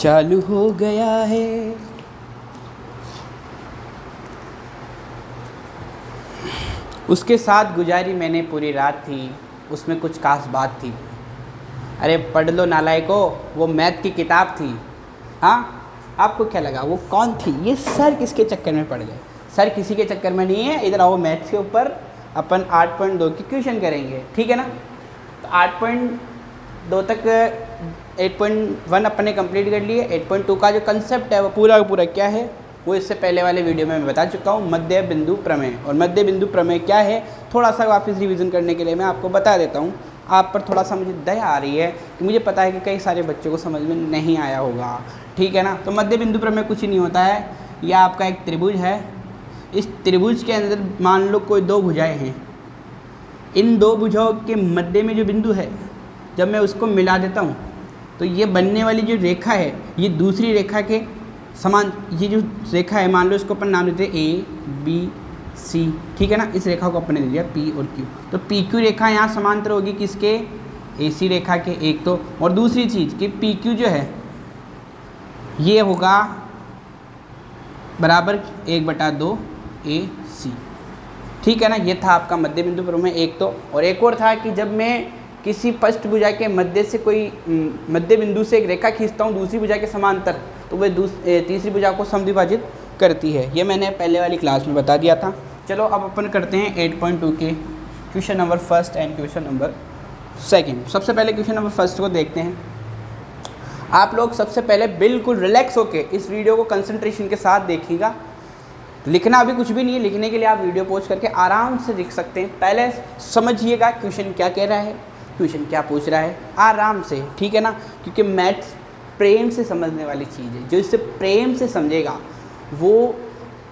चालू हो गया है। उसके साथ गुजारी मैंने पूरी रात थी, उसमें कुछ खास बात थी। अरे पढ़ लो नालायको, वो मैथ की किताब थी। हाँ, आपको क्या लगा वो कौन थी? ये सर किसके चक्कर में पड़ गए? सर किसी के चक्कर में नहीं है। इधर आओ, मैथ्स के ऊपर अपन 8.2 की क्वेश्चन करेंगे, ठीक है ना। तो 8.2 तक 8.1 अपन ने कंप्लीट कर लिए। 8.2 का जो कंसेप्ट है वो पूरा का पूरा क्या है, वो इससे पहले वाले वीडियो में मैं बता चुका हूँ, मध्य बिंदु प्रमेय। और मध्य बिंदु प्रमेय क्या है, थोड़ा सा वापस रिवीजन करने के लिए मैं आपको बता देता हूँ। आप पर थोड़ा सा मुझे दया आ रही है कि मुझे पता है कि कई सारे बच्चों को समझ में नहीं आया होगा, ठीक है ना। तो मध्य बिंदु प्रमेय कुछ नहीं होता है, यह आपका एक त्रिभुज है। इस त्रिभुज के अंदर मान लो कोई दो भुजाएं हैं। इन दो भुजाओं के मध्य में जो बिंदु है, जब मैं उसको मिला देता हूँ तो ये बनने वाली जो रेखा है, ये दूसरी रेखा के समान, ये जो रेखा है मान लो इसको अपन नाम देते हैं ए बी सी, ठीक है ना। इस रेखा को अपन ने दे दिया पी और क्यू। तो पी क्यू रेखा यहाँ समांतर होगी किसके? ए सी रेखा के, एक तो। और दूसरी चीज़ कि पी क्यू जो है ये होगा बराबर 1/2 ए सी, ठीक है ना। ये था आपका मध्य बिंदु प्रमेय एक तो। और एक और था कि जब मैं किसी फर्स्ट भुजा के मध्य से कोई मध्य बिंदु से एक रेखा खींचता हूँ दूसरी भुजा के समांतर, तो वह तीसरी भुजा को समद्विभाजित करती है। ये मैंने पहले वाली क्लास में बता दिया था। चलो अब अपन करते हैं 8.2 के question number first and question number second. सबसे पहले क्वेश्चन नंबर फर्स्ट को देखते हैं। आप लोग सबसे पहले बिल्कुल रिलैक्स होके इस वीडियो को कंसंट्रेशन के साथ देखिएगा। लिखना अभी कुछ भी नहीं है, लिखने के लिए आप वीडियो पॉज करके आराम से लिख सकते हैं। पहले समझिएगा क्वेश्चन क्या कह रहा है, क्वेश्चन क्या पूछ रहा है, आराम से, ठीक है ना। क्योंकि मैथ्स प्रेम से समझने वाली चीज़ है। जो इसे प्रेम से समझेगा वो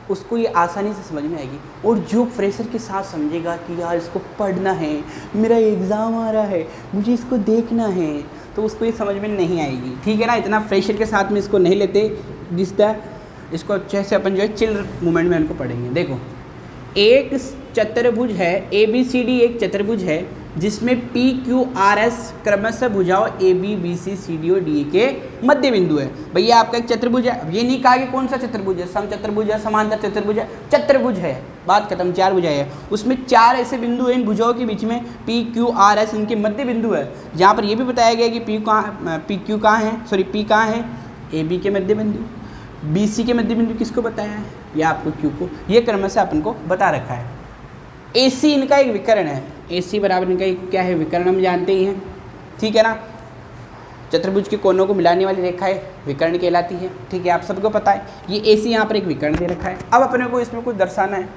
उसको ये आसानी से समझ में आएगी। और जो फ्रेशर के साथ समझेगा कि यार इसको पढ़ना है, मेरा एग्ज़ाम आ रहा है, मुझे इसको देखना है, तो उसको ये समझ में नहीं आएगी, ठीक है ना। इतना फ्रेशर के साथ में इसको नहीं लेते, जिसका इसको अच्छे से अपन जो है चिल मूवमेंट में इनको पढ़ेंगे। देखो, एक चतुर्भुज है, ए बी सी डी एक चतुर्भुज है जिसमें पी क्यू आर एस क्रमशः भुजाओं A B B C C D और डी के मध्य बिंदु है। भैया आपका एक चतुर्भुज है। अब ये नहीं कहा कि कौन सा चतुर्भुज है, सम चतुर्भुज है, समांतर चतुर्भुज है, चतुर्भुज है, बात खत्म। 4 भुजाएं हैं, उसमें 4 ऐसे बिंदु हैं इन भुजाओं के बीच में, पी क्यू आर एस इनके मध्य बिंदु है। जहाँ पर ये भी बताया गया कि पी क्यू कहाँ है, सॉरी पी कहाँ है, ए बी के मध्य बिंदु, बी सी के मध्य बिंदु किसको बताया है, या आपको क्यू को। ये क्रमशः अपन को बता रखा है। ए सी इनका एक विकर्ण है, ए सी बराबर इनका एक क्या है, विकर्ण, हम जानते ही हैं, ठीक है ना। चतुर्भुज के कोनों को मिलाने वाली रेखा है, विकर्ण कहलाती है, ठीक है, आप सबको पता है। ये ए सी यहाँ पर एक विकर्ण दे रखा है। अब अपने को इसमें कुछ दर्शाना है।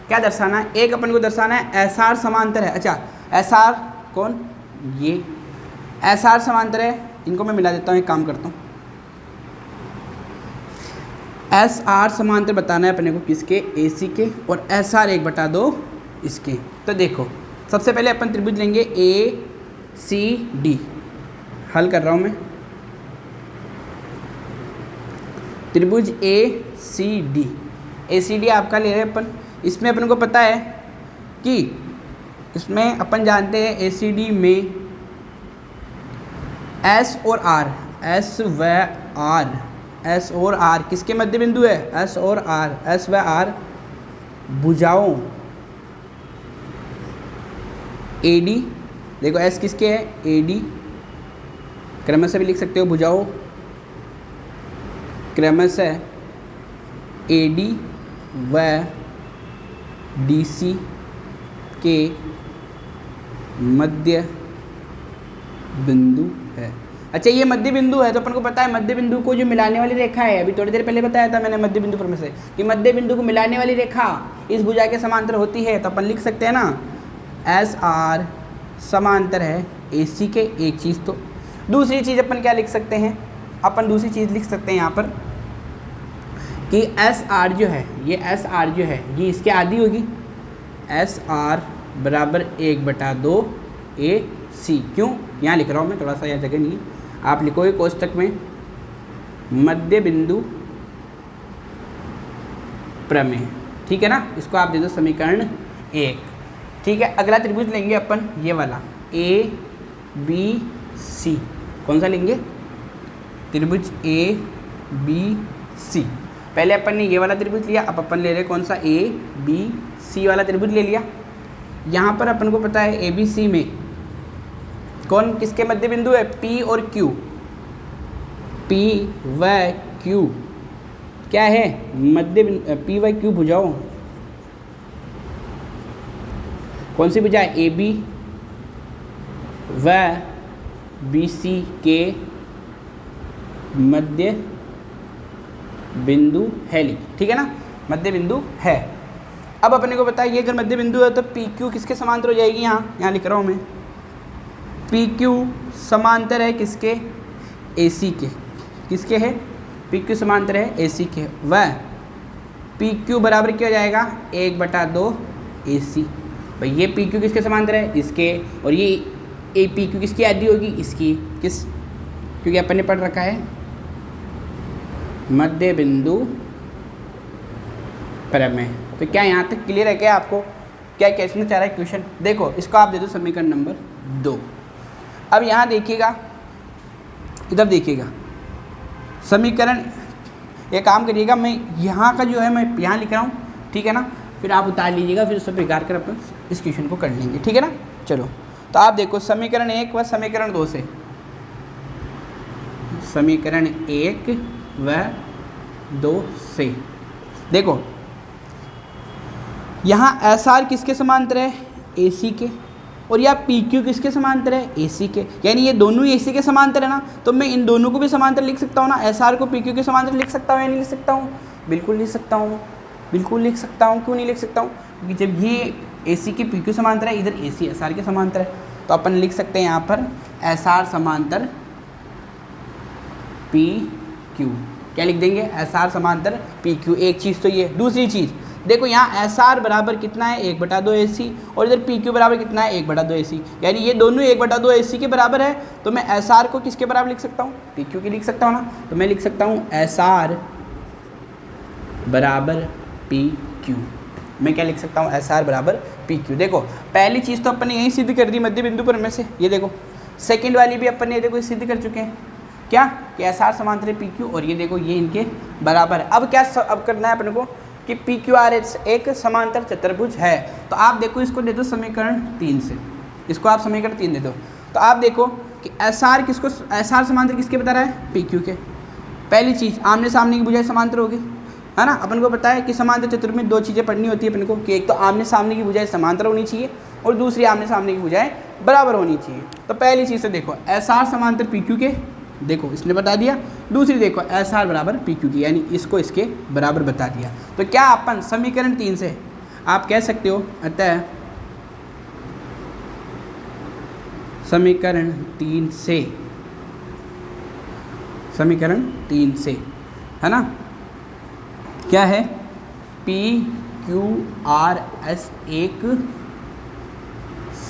क्या दर्शाना है? एक अपन को दर्शाना है एस आर समांतर है। अच्छा, एस आर कौन? ये एस आर समांतर है। इनको मैं मिला देता हूँ, एक काम करता हूँ। एस आर समांतर बताना है अपने को किसके? ए सी के। और एस आर 1/2 इसके। तो देखो, सबसे पहले अपन त्रिभुज लेंगे ए सी डी। हल कर रहा हूँ मैं। त्रिभुज ए सी डी, ए सी डी आपका ले रहे हैं अपन। इसमें अपन को पता है कि इसमें अपन जानते हैं ए सी डी में एस और आर, एस व आर, एस और आर किसके मध्य बिंदु है? एस और आर, एस व आर भुजाओं ए डी। देखो एस किसके है? A D. क्रमशः भी लिख सकते हो, भुजाओं क्रमशः ए डी व डी सी के मध्य बिंदु है। अच्छा, ये मध्य बिंदु है तो अपन को पता है मध्य बिंदु को जो मिलाने वाली रेखा है, अभी थोड़ी देर पहले बताया था मैंने मध्य बिंदु प्रमेय से कि मध्य बिंदु को मिलाने वाली रेखा इस भुजा के समांतर होती है। तो अपन लिख सकते हैं ना, एस आर समांतर है ए सी के। एक चीज़ तो दूसरी चीज़ अपन क्या लिख सकते हैं? अपन दूसरी चीज़ लिख सकते हैं यहाँ पर कि एस आर जो है, ये एस आर जो है ये इसके आधी होगी। एस आर बराबर 1/2 ए सी। क्यों यहाँ लिख रहा हूँ मैं, थोड़ा सा यहाँ जगह नहीं है, आप लिखोगे कोष्टक में मध्य बिंदु प्रमेय, ठीक है ना। इसको आप दे दो समीकरण 1, ठीक है। अगला त्रिभुज लेंगे अपन ये वाला ए बी सी। कौन सा लेंगे? त्रिभुज ए बी सी। पहले अपन ने ये वाला त्रिभुज लिया, अब अपन ले रहे कौन सा, ए बी सी वाला त्रिभुज ले लिया। यहाँ पर अपन को पता है ए बी सी में कौन किसके मध्य बिंदु है, पी और क्यू। पी व क्यू क्या है, मध्य बिंदु। पी व क्यू भुजाओं, कौन सी भुजा, ए बी व बी सी के मध्य बिंदु है, ठीक है ना, मध्य बिंदु है। अब अपने को पता है ये अगर मध्य बिंदु है तो पी क्यू किसके समांतर हो जाएगी, यहाँ लिख रहा हूँ मैं, पी क्यू समांतर है किसके, ए सी के। किसके है, पी क्यू समांतर है ए सी के। वह पी क्यू बराबर क्या हो जाएगा, 1/2 ए सी। भाई ये पी क्यू किसके समांतर है, इसके, और ये ए पी क्यू किसकी आधी होगी, इसकी। किस, क्योंकि अपन ने पढ़ रखा है मध्य बिंदु प्रमेय। तो क्या यहाँ तक क्लियर है, क्या आपको क्या कहना चाह रहा है क्वेश्चन। देखो इसको आप दे दो समीकरण नंबर 2। अब यहाँ देखिएगा, इधर देखिएगा समीकरण, एक काम करिएगा, मैं यहाँ का जो है मैं यहाँ लिख रहा हूँ, ठीक है ना, फिर आप उतार लीजिएगा, फिर उससे बिगाड़ कर अपन इस क्वेश्चन को कर लेंगे, ठीक है ना। चलो तो आप देखो समीकरण 1 व समीकरण 2 से, समीकरण 1 व 2 से देखो यहाँ एस आर किसके समांतर है, ए सी के, और यह पी क्यू किसके समांतर है, ए सी के। यानी ये दोनों ए सी के समांतर है ना, तो मैं इन दोनों को भी समांतर लिख सकता हूँ ना, एस आर को पी क्यू के समांतर लिख सकता हूँ या नहीं लिख सकता हूँ, बिल्कुल लिख सकता हूँ, बिल्कुल लिख सकता हूँ। क्यों नहीं लिख सकता हूँ, क्योंकि जब ये ए सी के पी क्यू समांतर है, इधर ए सी एस आर के समांतर है, तो अपन लिख सकते हैं यहाँ पर एस आर समांतर पी क्यू। क्या लिख देंगे, एस आर समांतर पी क्यू। एक चीज़ तो ये, दूसरी चीज़ देखो यहाँ एस आर बराबर कितना है, 1/2 ए सी, और इधर पी क्यू बराबर कितना है, 1/2 ए सी। यानी ये दोनों 1/2 ए सी के बराबर है, तो मैं एस आर को किसके बराबर लिख सकता हूँ, पी क्यू की लिख सकता हूँ ना। तो मैं लिख सकता हूँ एस आर बराबर पी क्यू। मैं क्या लिख सकता हूँ, एस आर बराबर पी क्यू। देखो पहली चीज़ तो अपन ने यही सिद्ध कर दी मध्य बिंदु पर में से, ये देखो सेकंड वाली भी अपन ने देखो सिद्ध कर चुके हैं, क्या कि एस आर समांतर है पी क्यू, और ये देखो ये इनके बराबर है। अब क्या अब करना है अपने को कि पी क्यू आर एक समांतर चतुर्भुज है। तो आप देखो इसको दे दो समीकरण 3 से, इसको आप समीकरण 3 दे दो। तो आप देखो कि एस आर किसको, एस आर समांतर किसके बता रहा है, पी क्यू के। पहली चीज़ आमने सामने की भुजाएं समांतर होगी, है ना। अपन को पता है कि समांतर चतुर्भुज में 2 चीज़ें पढ़नी होती है अपन को, कि एक तो आमने सामने की भुजाएं समांतर होनी चाहिए, और दूसरी आमने सामने की भुजाएं बराबर होनी चाहिए। तो पहली चीज़ तो देखो एस आर समांतर पी क्यू के, देखो इसने बता दिया। दूसरी देखो एस आर बराबर पी क्यू की, यानी इसको इसके बराबर बता दिया। तो क्या अपन समीकरण 3 से आप कह सकते हो, अतः समीकरण 3 से, समीकरण 3 से, है ना, क्या है, पी क्यू आर एस एक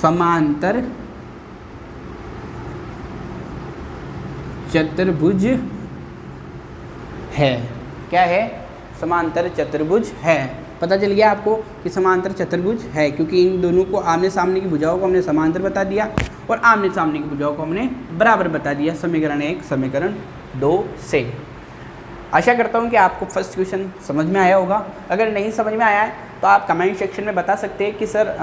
समांतर चतुर्भुज है। क्या है, समांतर चतुर्भुज है। पता चल गया आपको कि समांतर चतुर्भुज है, क्योंकि इन दोनों को आमने सामने की भुजाओं को हमने समांतर बता दिया और आमने सामने की भुजाओं को हमने बराबर बता दिया, समीकरण 1 समीकरण 2 से। आशा करता हूँ कि आपको फर्स्ट क्वेश्चन समझ में आया होगा। अगर नहीं समझ में आया है तो आप कमेंट सेक्शन में बता सकते हैं कि सर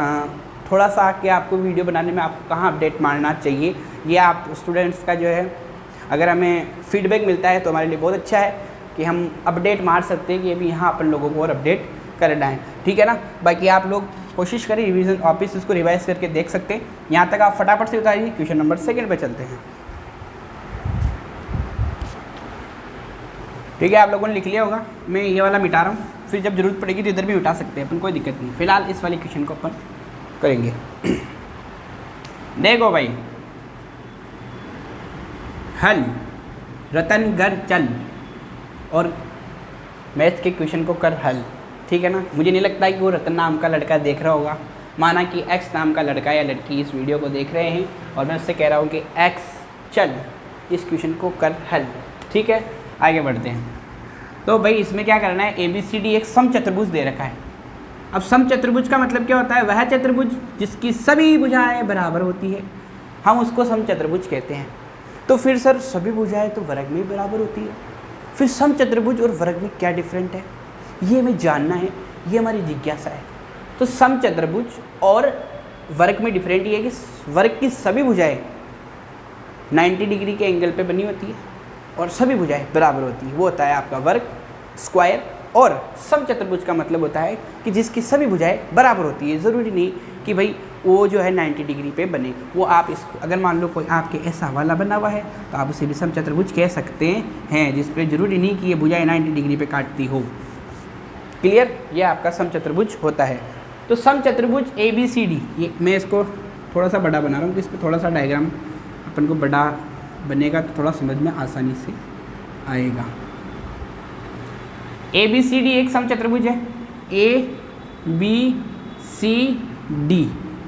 थोड़ा सा कि आपको वीडियो बनाने में आपको कहाँ अपडेट मारना चाहिए। ये आप स्टूडेंट्स का जो है, अगर हमें फीडबैक मिलता है तो हमारे लिए बहुत अच्छा है कि हम अपडेट मार सकते हैं कि अभी यहाँ अपन लोगों को और अपडेट करना है, ठीक है ना। बाकी आप लोग कोशिश करें रिवीजन वापस इसको रिवाइज करके देख सकते हैं। यहाँ तक आप फटाफट से उतारिए, क्वेश्चन नंबर 2 पे चलते हैं। ठीक है, आप लोगों ने लिख लिया होगा। मैं ये वाला मिटा रहा हूँ, फिर जब जरूरत पड़ेगी तो इधर भी मिटा सकते हैं अपन, कोई दिक्कत नहीं। फिलहाल इस वाले क्वेश्चन को अपन करेंगे। देखो भाई, हल रतन घर चल, और मैथ के क्वेश्चन को कर हल, ठीक है ना। मुझे नहीं लगता कि वो रतन नाम का लड़का देख रहा होगा, माना कि एक्स नाम का लड़का या लड़की इस वीडियो को देख रहे हैं और मैं उससे कह रहा हूँ कि एक्स चल इस क्वेश्चन को कर हल, ठीक है। आगे बढ़ते हैं। तो भाई इसमें क्या करना है, ABCD एक सम चतुर्भुज दे रखा है। अब सम चतुर्भुज का मतलब क्या होता है, वह चतुर्भुज जिसकी सभी भुजाएं बराबर होती है, हम उसको सम चतुर्भुज कहते हैं। तो फिर सर सभी भुजाएं तो वर्ग में ही बराबर होती है, फिर समचतुर्भुज और वर्ग में क्या डिफरेंट है, ये हमें जानना है, ये हमारी जिज्ञासा है। तो समचतुर्भुज और वर्ग में डिफरेंट ये है कि वर्ग की सभी भुजाएं 90 डिग्री के एंगल पे बनी होती है और सभी भुजाएं बराबर होती है, वो होता है आपका वर्ग स्क्वायर। और समचतुर्भुज का मतलब होता है कि जिसकी सभी भुजाएं बराबर होती है, ज़रूरी नहीं कि भाई वो जो है 90 डिग्री पे बने, वो आप इसको अगर मान लो कोई आपके ऐसा वाला बना हुआ है तो आप उसे भी समचतुर्भुज कह सकते हैं, जिस पर जरूरी नहीं कि ये भुजाएं 90 डिग्री पे काटती हो। क्लियर, ये आपका समचतुर्भुज होता है। तो समचतुर्भुज ABCD, ये मैं इसको थोड़ा सा बड़ा बना रहा हूँ कि इस पर थोड़ा सा डायग्राम अपन को बड़ा बनेगा तो थोड़ा समझ में आसानी से आएगा। ABCD एक समचतुर्भुज है, ABCD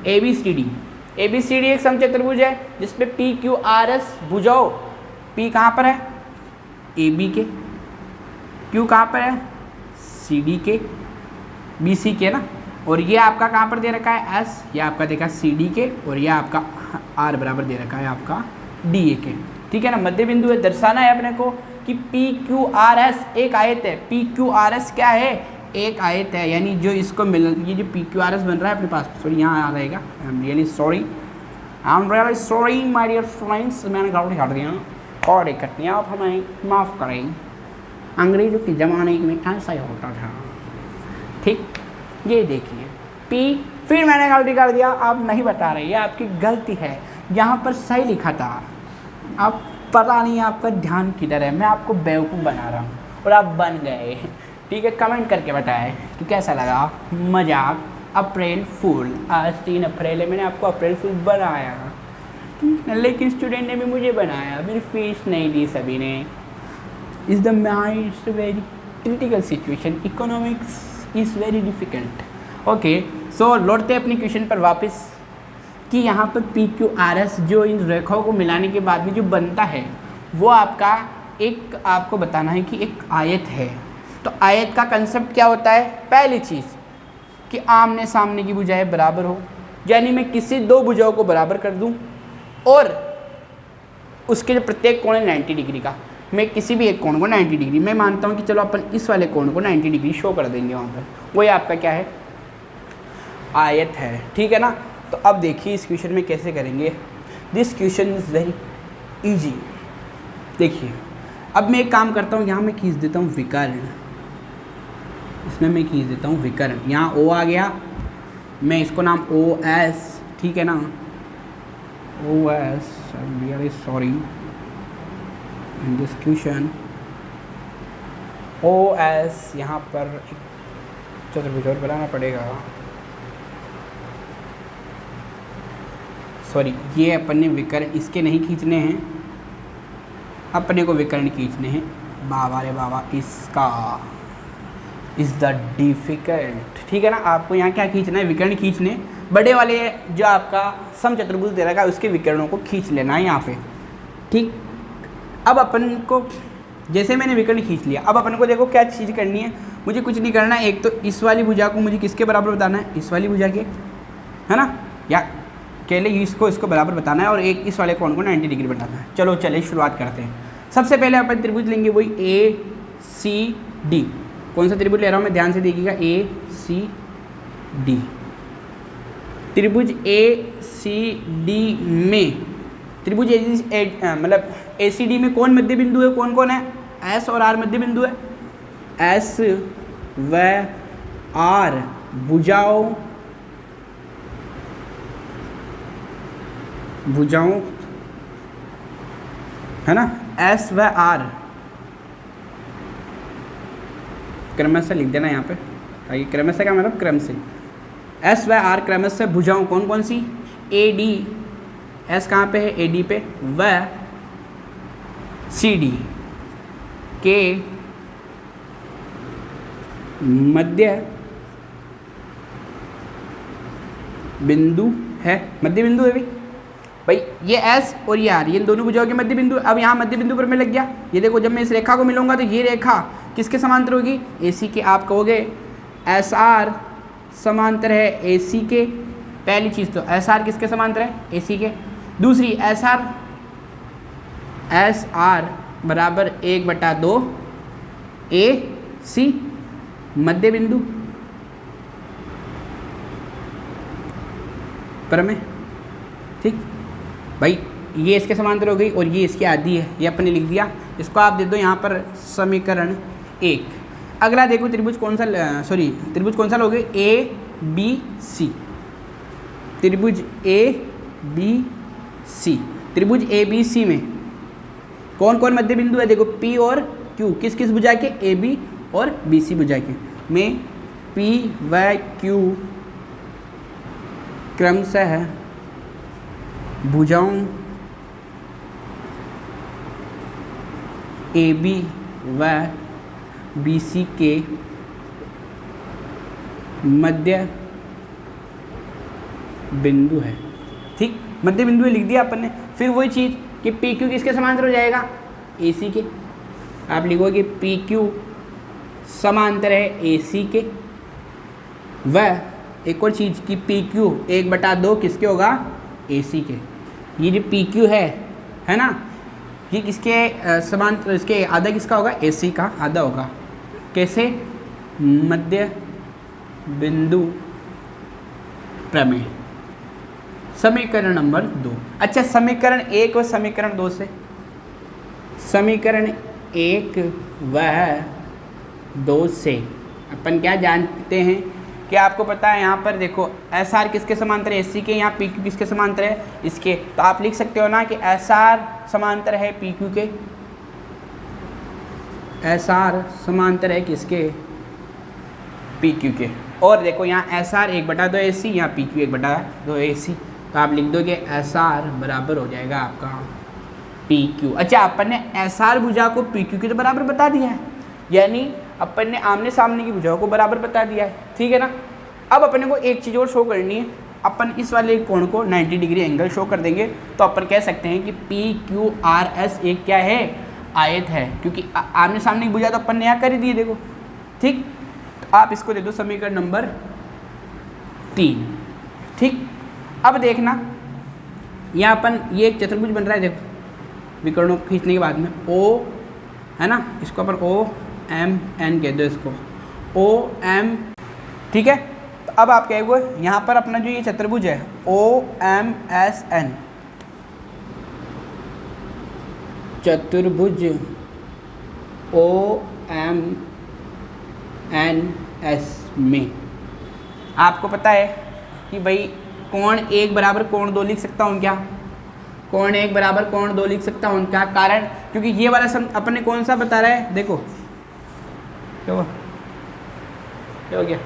ABCD एक समचतुर्भुज है जिसपे PQRS भुजाओं, P कहाँ पर है AB के, Q कहाँ पर है CD के, BC के ना, और ये आपका कहाँ पर दे रखा है S, ये आपका देखा CD के, और ये आपका R बराबर दे रखा है आपका DA के। ठीक है ना, मध्य बिंदु है, दर्शाना है अपने को कि PQRS एक आयत है। PQRS क्या है, एक आयत है, यानी जो इसको मिल, ये जो PQRS बन रहा है अपने पास, सॉरी यहाँ आ रहेगा, I am really sorry my dear friends, मैंने गलती कर दिया और एक करती आप हमें माफ़ करें, अंग्रेजों के ज़माने में ऐसा ही होता था। ठीक, ये देखिए P, फिर मैंने गलती कर दिया, आप नहीं बता रहे, ये आपकी गलती है, यहाँ पर सही लिखा था, आप पता नहीं आपका ध्यान किधर है, मैं आपको बेवकूफ़ बना रहा हूँ और आप बन गए। ठीक है, कमेंट करके बताएं कि कैसा लगा मजाक, अप्रैल फूल, आज 3 अप्रैल है, मैंने आपको अप्रैल फूल बनाया, लेकिन स्टूडेंट ने भी मुझे बनाया, मेरी फीस नहीं दी सभी ने। Is the mind very critical situation, economics is very difficult. Okay, so लौटते अपनी क्वेश्चन पर वापस कि यहाँ पर PQRS जो इन रेखाओं को मिलाने के बाद में जो बनता है वो आपका एक, आपको बताना है कि एक आयत है। तो आयत का कंसेप्ट क्या होता है, पहली चीज़ कि आमने सामने की भुजाएं बराबर हो, यानी मैं किसी दो भुजाओं को बराबर कर दूं और उसके जो प्रत्येक कोण है 90 डिग्री का, मैं किसी भी एक कोण को 90 डिग्री, मैं मानता हूं कि चलो अपन इस वाले कोण को 90 डिग्री शो कर देंगे वहाँ पर, वही आपका क्या है, आयत है। ठीक है ना, तो अब देखिए इस क्वेश्चन में कैसे करेंगे। This question is very easy. देखिए अब मैं एक काम करता हूँ, यहाँ मैं खींच देता हूँ विकर्ण, इसमें मैं खींच देता हूँ विकर्ण, यहाँ O आ गया, मैं इसको नाम OS, ठीक है ना, OS, I am really sorry in this question, OS यहाँ पर एक चतुर्भुज और बनाना पड़ेगा, सॉरी ये अपन ने विकर्ण इसके नहीं खींचने हैं, अपने को विकर्ण खींचने हैं, बाबा रे बाबा इसका इज़ द डिफ़िकल्ट। ठीक है ना, आपको यहाँ क्या खींचना है, विकर्ण खींचने, बड़े वाले जो आपका समचतुर्भुज दे रखा है उसके विकर्णों को खींच लेना है यहाँ पे। ठीक, अब अपन को जैसे मैंने विकर्ण खींच लिया, अब अपन को देखो क्या चीज़ करनी है, मुझे कुछ नहीं करना है, एक तो इस वाली भुजा को मुझे किसके बराबर बताना है, इस वाली भुजा के, है ना, या अकेले इसको बराबर बताना है, और एक इस वाले कोण को 90 डिग्री बनाना है। चलो चलिए शुरुआत करते हैं। सबसे पहले अपन त्रिभुज लेंगे वही ACD, कौन सा त्रिभुज ले रहा हूँ मैं, ध्यान से देखिएगा, ACD, त्रिभुज ACD में, त्रिभुज मतलब ACD में कौन मध्य बिंदु है, कौन कौन है, S और R मध्य बिंदु है, S व R भुजाओं है ना, S व R क्रमशः लिख देना यहाँ पे, ताकि क्रमशः का मतलब क्रम से, S व R क्रमशः भुजाओं कौन कौन सी, AD, S कहाँ पे है, AD पे, व CD के मध्य बिंदु है, मध्य बिंदु है भाई ये S और ये R, ये दोनों भुजाओं के मध्य बिंदु। अब यहाँ मध्य बिंदु पर मैं लग गया, ये देखो जब मैं इस रेखा को मिलूंगा तो ये रेखा किसके समांतर होगी, AC के, आप कहोगे SR समांतर है AC के, पहली चीज़ तो SR किसके समांतर है, AC के, दूसरी SR एस आर बराबर 1/2 ए सी मध्य बिंदु प्रमेय। ठीक भाई, ये इसके समांतर हो गई और ये इसकी आधी है, ये अपने लिख दिया। इसको आप दे दो यहाँ पर समीकरण 1। अगला देखो त्रिभुज कौन सा, त्रिभुज कौन सा लोगे, ए बी सी। त्रिभुज ए बी सी, त्रिभुज ए बी सी में कौन कौन मध्य बिंदु है, देखो पी और क्यू किस किस भुजा के, ए बी और बी सी भुजा के में पी व क्यू क्रमशः भुजाओं ए बी व बी सी के मध्य बिंदु है। ठीक, मध्य बिंदु लिख दिया अपन ने। फिर वही चीज़ कि पी क्यू किसके समांतर हो जाएगा, ए सी के। आप लिखोगे पी क्यू समांतर है ए सी के। वह एक और चीज़ कि पी क्यू 1/2 किसके होगा, ए सी के। ये जो पी क्यू है ना, ये किसके समांतर, इसके आधा किसका होगा, ए सी का आधा होगा। कैसे, मध्य बिंदु प्रमेय, समीकरण नंबर 2। अच्छा, समीकरण 1 व समीकरण 2 से, समीकरण 1 व 2 से अपन क्या जानते हैं कि आपको पता है यहाँ पर देखो एस आर किसके समांतर है, एस सी के, यहाँ पी क्यू किसके समांतर है, इसके। तो आप लिख सकते हो ना कि एस आर समांतर है पी क्यू के, एस आर समांतर है किसके, पी क्यू के। और देखो यहाँ एस आर 1/2 ए सी, यहाँ पी क्यू 1/2 ए सी। तो आप लिख दोगे एस आर बराबर हो जाएगा आपका पी क्यू। अच्छा, अपन ने एस आर भुजा को पी क्यू के तो बराबर बता दिया है, यानी अपन ने आमने सामने की भुजाओं को बराबर बता दिया है। ठीक है ना। अब अपने को एक चीज़ और शो करनी है, अपन इस वाले कोण को 90 डिग्री एंगल शो कर देंगे। तो अपन कह सकते हैं कि पी क्यू आर एस एक क्या है, आयत है, क्योंकि आमने सामने की भुजा तो अपन ने यहाँ कर ही दिए। देखो ठीक, तो आप इसको दे दो समीकरण नंबर 3। ठीक, अब देखना यहाँ अपन ये एक चतुर्भुज बन रहा है। देखो विकर्णों को खींचने के बाद में ओ है ना, इसको अपन ओ एम एन कह दो, इसको ओ एम। ठीक है, तो अब आप कहोगे यहाँ पर अपना जो ये चतुर्भुज है ओ एम एस एन, चतुर्भुज ओ एम एन एस में आपको पता है कि भाई कोण 1 बराबर कोण 2 लिख सकता हूँ क्या, कोण 1 बराबर कोण 2 लिख सकता हूँ क्या। कारण क्योंकि ये वाला सम अपन ने कौन सा बता रहा है, देखो क्या हो गया।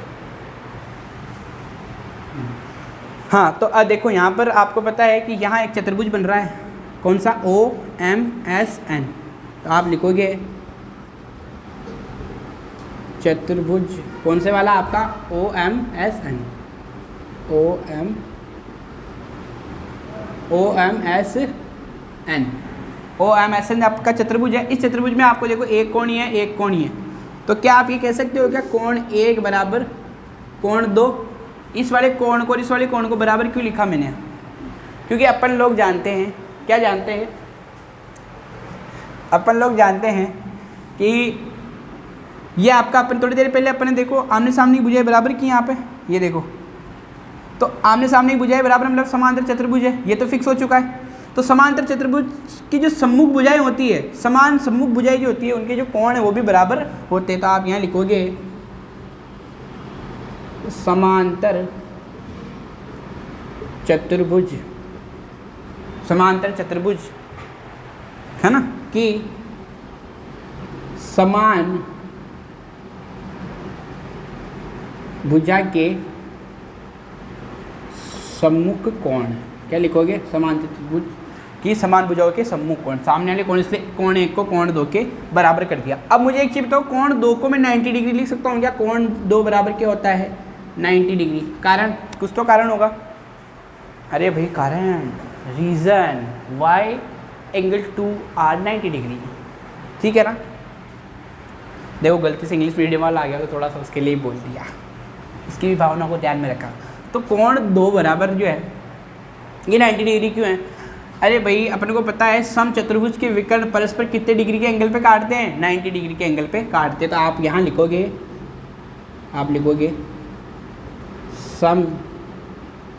हाँ, तो देखो यहाँ पर आपको पता है कि यहाँ एक चतुर्भुज बन रहा है, कौन सा, ओ एम एस एन। तो आप लिखोगे चतुर्भुज कौन से वाला आपका, O M S N, O M S N, O M S N आपका चतुर्भुज है। इस चतुर्भुज में आपको देखो एक कोण ही है, एक कोण ही है। तो क्या आप ये कह सकते हो क्या, कोण 1 बराबर कोण 2। इस वाले कोण को और इस वाले कोण को बराबर क्यों लिखा मैंने, क्योंकि अपन लोग जानते हैं, क्या जानते हैं, अपन लोग जानते हैं कि ये आपका, अपन थोड़ी देर पहले अपन ने देखो आमने सामने की भुजाएं बराबर की यहाँ पे, ये देखो। तो आमने सामने की भुजाएं बराबर मतलब समांतर चतुर्भुज है, ये तो फिक्स हो चुका है। तो समांतर चतुर्भुज की जो सम्मुख भुजाएं होती है, समान सम्मुख भुजाएं जो होती है, उनके जो कोण है वो भी बराबर होते हैं। तो आप यहाँ लिखोगे समांतर चतुर्भुज, समांतर चतुर्भुज है ना, कि समान भुजा के सम्मुख कोण, क्या लिखोगे, समान चतुर्भुज की समान भुजाओं के सम्मुख कोण, सामने वाले कोण, इसलिए कोण 1 को कोण 2 के बराबर कर दिया। अब मुझे एक चीज़ बताओ, कोण 2 को मैं 90 डिग्री लिख सकता हूँ क्या, कोण 2 बराबर क्या होता है, 90 डिग्री। कारण, कुछ तो कारण होगा, अरे भाई कारण, reason why angle 2 are 90 degree. ठीक है ना। देखो गलती से इंग्लिश मीडियम वाला आ गया तो थोड़ा सा उसके लिए बोल दिया, इसकी भी भावना को ध्यान में रखा। तो कोण 2 बराबर जो है ये 90 डिग्री क्यों है, अरे भाई अपन को पता है सम चतुर्भुज के विकर्ण परस्पर कितने डिग्री के एंगल पे काटते हैं, 90 डिग्री के एंगल पे काटते हैं। तो आप यहाँ लिखोगे, आप लिखोगे सम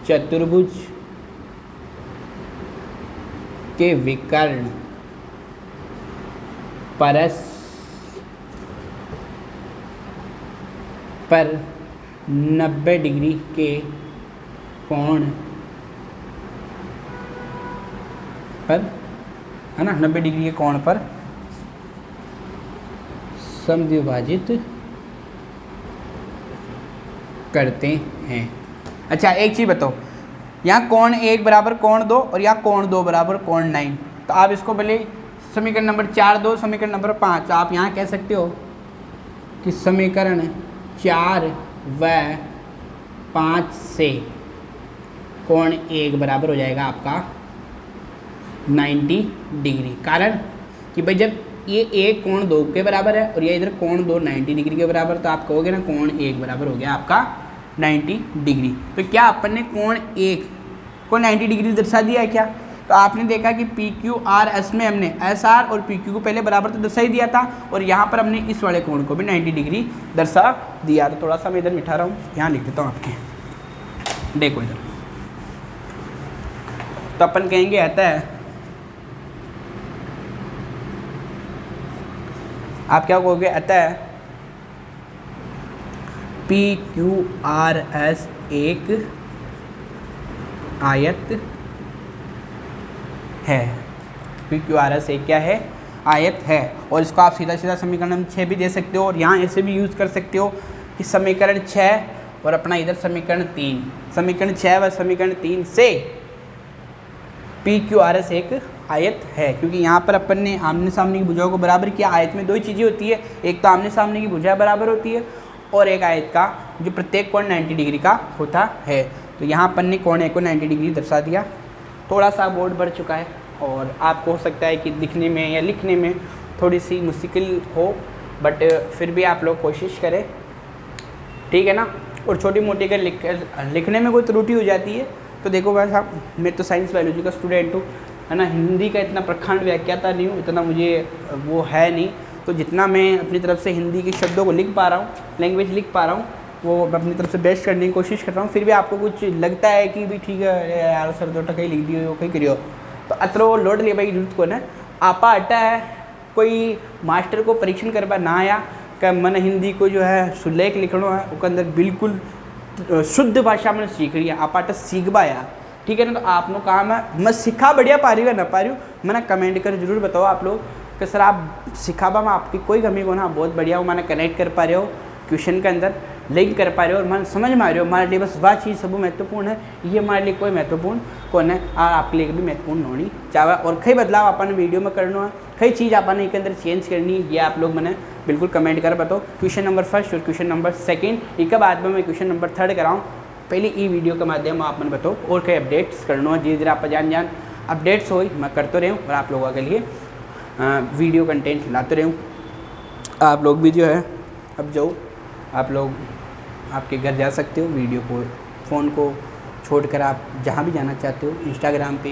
चतुर्भुज के विकर्ण परस्पर 90 डिग्री के कोण पर, है ना, 90 डिग्री के कोण पर समद्विभाजित करते हैं। अच्छा एक चीज़ बताओ, यहाँ कोण 1 बराबर कोण 2 और यहाँ कोण 2 बराबर कोण 9। तो आप इसको पहले समीकरण नंबर 4 दो, समीकरण नंबर 5। आप यहाँ कह सकते हो कि समीकरण 4 व 5 से कोण 1 बराबर हो जाएगा आपका 90 डिग्री। कारण कि भाई जब ये एक कोण 2 के बराबर है और ये इधर कोण 2 90 डिग्री के बराबर, तो आप कहोगे ना कोण 1 बराबर हो गया आपका 90 डिग्री। तो क्या अपन ने कोण 1 को 90 डिग्री दर्शा दिया है क्या? तो आपने देखा कि पी क्यू आर एस में हमने एस आर और पी क्यू को पहले बराबर तो दर्शा ही दिया था, और यहाँ पर हमने इस वाले कोण को भी 90 डिग्री दर्शा दिया। तो थोड़ा सा मैं इधर मिठा रहा हूँ, यहाँ लिख देता हूँ आपके, देखो इधर। तो अपन कहेंगे आता है, आप क्या कहोगे, अतः पी क्यू आर एस एक आयत है। पी क्यू आर एस एक क्या है? आयत है। और इसको आप सीधा सीधा समीकरण 6 भी दे सकते हो, और यहाँ ऐसे भी यूज़ कर सकते हो कि समीकरण 6 और अपना इधर समीकरण 3, समीकरण 6 व समीकरण 3 से पी क्यू आर एस एक आयत है। क्योंकि यहाँ पर अपन ने आमने सामने की भुजाओं को बराबर किया। आयत में दो ही चीज़ें होती है, एक तो आमने सामने की भुजा बराबर होती है और एक आयत का जो प्रत्येक कोण 90 डिग्री का होता है। तो यहाँ अपन ने कोण 1 को 90 डिग्री दर्शा दिया। थोड़ा सा बोर्ड भर चुका है और आपको हो सकता है कि दिखने में या लिखने में थोड़ी सी मुश्किल हो, बट फिर भी आप लोग कोशिश करें, ठीक है ना। और छोटी मोटी अगर लिखने में कोई त्रुटि हो जाती है तो देखो भाई साहब, मैं तो साइंस बायोलॉजी का स्टूडेंट हूँ, है ना। हिंदी का इतना प्रखंड व्याख्याता नहीं हूँ, इतना मुझे वो है नहीं। तो जितना मैं अपनी तरफ से हिंदी के शब्दों को लिख पा रहा हूँ, लैंग्वेज लिख पा रहा हूँ, वो मैं अपनी तरफ से बेस्ट करने की कोशिश कर रहा हूँ। फिर भी आपको कुछ लगता है कि भी ठीक है यार सर तो कहीं लिख दियो कहीं करियो, तो अतरो लोड ले भाई जरूरत को ना। आपा हटा है कोई मास्टर को परीक्षण करवा ना आया क्या मन हिंदी को जो है सुलेख लिखना है, उसके अंदर बिल्कुल शुद्ध भाषा मैंने सीख रही है। आप सीखबा यार, ठीक है ना। तो आप लोग काम है, मैं सिखा बढ़िया पा रही हूँ ना पा रही हूँ, मैंने कमेंट कर जरूर बताओ आप लोग कि सर आप सिखाबा में आपकी कोई कमी को ना बहुत बढ़िया हो, मैंने कनेक्ट कर पा रहे हो क्वेश्चन के अंदर, लिंक कर पा रहे हो और मैं समझ में आ रहे हो। हमारे लिए बस वह चीज़ सब महत्वपूर्ण है, ये हमारे लिए कोई महत्वपूर्ण कौन है और आपके लिए भी महत्वपूर्ण होनी चाहिए। और कई बदलाव अपन वीडियो में करना है, कई चीज़ अपन इसके अंदर चेंज करनी है, ये आप लोग मैंने बिल्कुल कमेंट कर बताओ। क्वेश्चन नंबर 1 और क्वेश्चन नंबर 2 इसके बाद में मैं क्वेश्चन नंबर 3 कराऊँ। पहले ई वीडियो के माध्यम आप मैंने बताओ और कई अपडेट्स करना है, धीरे धीरे आप जान अपडेट्स हो मैं करते रहूँ और आप लोगों के लिए वीडियो कंटेंट लाते रहूँ। आप लोग भी जो है अब जाओ, आप लोग आपके घर जा सकते हो, वीडियो को फ़ोन को छोड़कर आप जहाँ भी जाना चाहते हो, इंस्टाग्राम पे,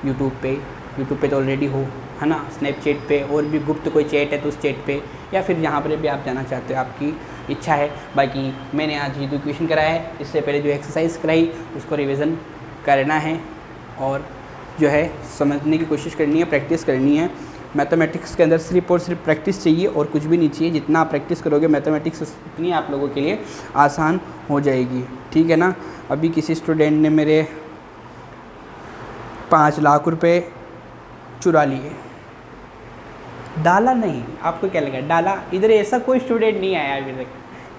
यूट्यूब पे तो ऑलरेडी हो, है ना, स्नैपचैट पे और भी गुप्त कोई चैट है तो उस चैट पे, या फिर जहाँ पर भी आप जाना चाहते हो, आपकी इच्छा है। बाकी मैंने आज ये जो क्वेश्चन कराया है, इससे पहले जो एक्सरसाइज कराई उसको रिवीजन करना है और जो है समझने की कोशिश करनी है, प्रैक्टिस करनी है। मैथमेटिक्स के अंदर सिर्फ और सिर्फ प्रैक्टिस चाहिए और कुछ भी नहीं चाहिए। जितना आप प्रैक्टिस करोगे मैथमेटिक्स उतनी आप लोगों के लिए आसान हो जाएगी, ठीक है ना। अभी किसी स्टूडेंट ने मेरे 5 लाख रुपए चुरा लिए, डाला नहीं, आपको क्या लगा डाला? इधर ऐसा कोई स्टूडेंट नहीं आया अभी तक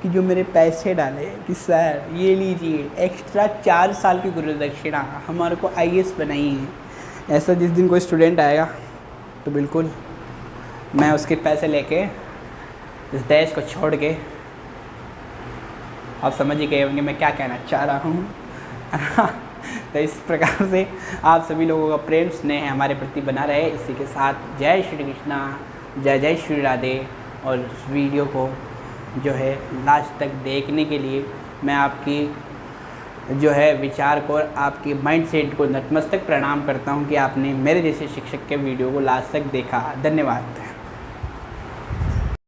कि जो मेरे पैसे डाले कि सर ये लीजिए एक्स्ट्रा 4 साल की गुरु दक्षिणा हमारे को IAS बनाई है। ऐसा जिस दिन कोई स्टूडेंट आएगा तो बिल्कुल मैं उसके पैसे लेके इस देश को छोड़ के, आप समझ ही गए होंगे मैं क्या कहना चाह रहा हूँ। तो इस प्रकार से आप सभी लोगों का प्रेम स्नेह हमारे प्रति बना रहे। इसी के साथ जय श्री कृष्णा, जय जय श्री राधे। और इस वीडियो को जो है लास्ट तक देखने के लिए मैं आपकी जो है विचार को और आपके माइंडसेट को नतमस्तक प्रणाम करता हूँ कि आपने मेरे जैसे शिक्षक के वीडियो को लास्ट तक देखा। धन्यवाद।